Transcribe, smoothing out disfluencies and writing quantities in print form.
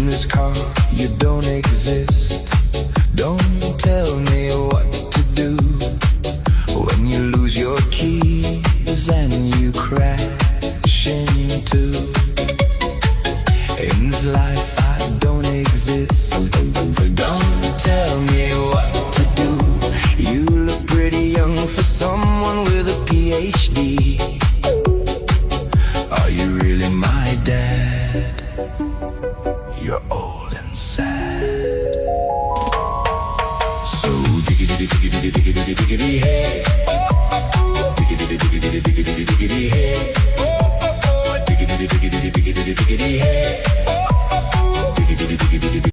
In this car, you don't exist. Don't tell me what to do when you lose your keys and you crash into. In this life, I don't exist. Don't tell me what to do. You look pretty young for someone with a PhD. Are you really my dad? You're old and sad. So diggity diggity diggity diggity diggity hey.